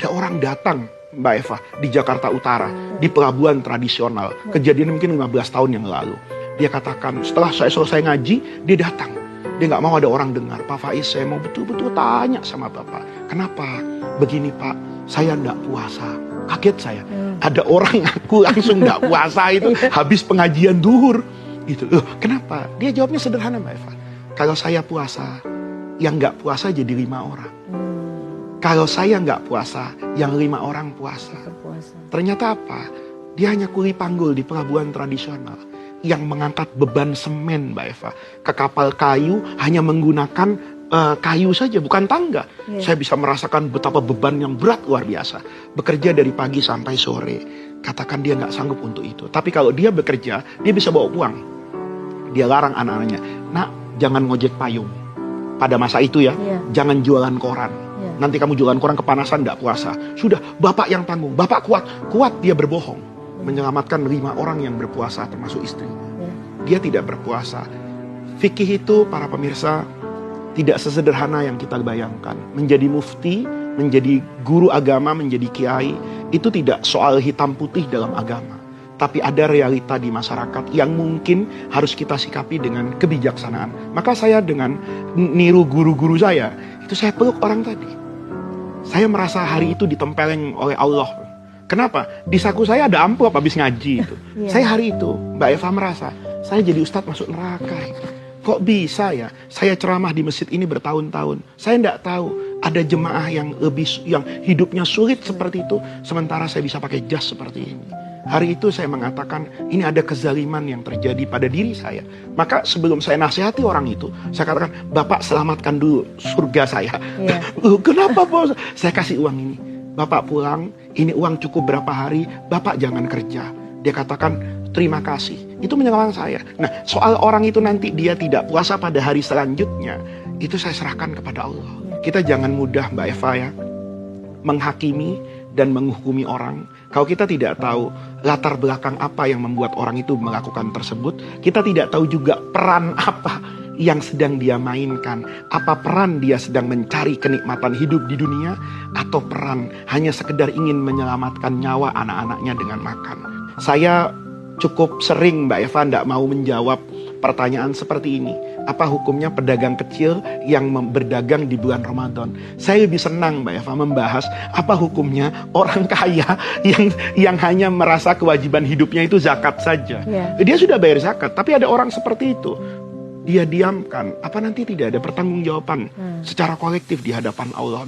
ada orang datang, Mbak Eva, di Jakarta Utara, di pelabuhan tradisional. Kejadian mungkin 15 tahun yang lalu. Dia katakan, setelah saya selesai ngaji, dia datang. Dia nggak mau ada orang dengar. Pak Faiz, saya mau betul-betul tanya sama Bapak. Kenapa? Begini Pak, saya nggak puasa. Kaget saya. Ada orang ngaku langsung nggak puasa itu habis pengajian duhur. Gitu. Loh, kenapa? Dia jawabnya sederhana Mbak Eva. Kalau saya puasa, yang nggak puasa jadi 5 orang. Kalau saya nggak puasa, yang 5 orang puasa. Ternyata apa? Dia hanya kuli panggul di pelabuhan tradisional yang mengangkat beban semen Mbak Eva ke kapal kayu hanya menggunakan kayu saja, bukan tangga. Saya bisa merasakan betapa beban yang berat luar biasa. Bekerja dari pagi sampai sore. Katakan dia nggak sanggup untuk itu. Tapi kalau dia bekerja, dia bisa bawa uang. Dia larang anak-anaknya, nak jangan ngojek payung. Pada masa itu ya, jangan jualan koran. Nanti kamu jualan koran kepanasan, nggak puasa. Sudah, bapak yang tanggung. Bapak kuat. Kuat dia berbohong. Menyelamatkan 5 orang yang berpuasa termasuk istrinya. Dia tidak berpuasa. Fikih itu para pemirsa tidak sesederhana yang kita bayangkan. Menjadi mufti, menjadi guru agama, menjadi kiai, itu tidak soal hitam putih dalam agama. Tapi ada realita di masyarakat yang mungkin harus kita sikapi dengan kebijaksanaan. Maka saya dengan niru guru-guru saya, itu saya peluk orang tadi. Saya merasa hari itu ditempeleng oleh Allah. Kenapa? Di saku saya ada amplop habis ngaji itu. Saya hari itu, Mbak Eva merasa, saya jadi ustadz masuk neraka. Kok bisa ya? Saya ceramah di masjid ini bertahun-tahun. Saya tidak tahu ada jemaah yang hidupnya sulit seperti itu, sementara saya bisa pakai jas seperti ini. Hari itu saya mengatakan, ini ada kezaliman yang terjadi pada diri saya. Maka sebelum saya nasihati orang itu, saya katakan, Bapak selamatkan dulu surga saya. Kenapa bos? Saya kasih uang ini. Bapak pulang, ini uang cukup berapa hari, Bapak jangan kerja. Dia katakan, terima kasih. Itu menyelamatkan saya. Nah, soal orang itu nanti dia tidak puasa pada hari selanjutnya, itu saya serahkan kepada Allah. Kita jangan mudah Mbak Eva ya, menghakimi dan menghukumi orang. Kalau kita tidak tahu latar belakang apa yang membuat orang itu melakukan tersebut, kita tidak tahu juga peran apa yang sedang dia mainkan. Apa peran dia sedang mencari kenikmatan hidup di dunia, atau peran hanya sekedar ingin menyelamatkan nyawa anak-anaknya dengan makan. Saya cukup sering Mbak Eva tidak mau menjawab pertanyaan seperti ini. Apa hukumnya pedagang kecil yang berdagang di bulan Ramadan? Saya lebih senang Mbak Eva membahas apa hukumnya orang kaya yang hanya merasa kewajiban hidupnya itu zakat saja. Dia sudah bayar zakat, tapi ada orang seperti itu. Dia diamkan, apa nanti tidak ada pertanggungjawaban secara kolektif di hadapan Allah?